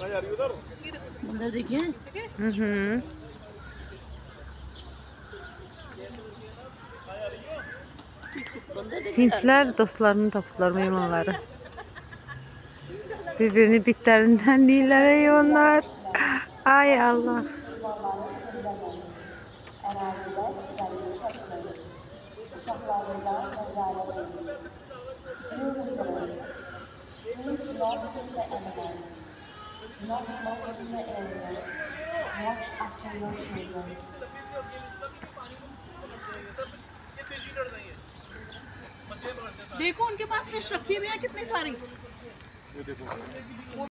उधर देखिए। Hintlər dostlarını tapdılar, meymunları. Bir-birini bitlərindən deyirlər, ey onlar. Ay Allah. देखो उनके पास फिश रखी हुई है कितनी सारी।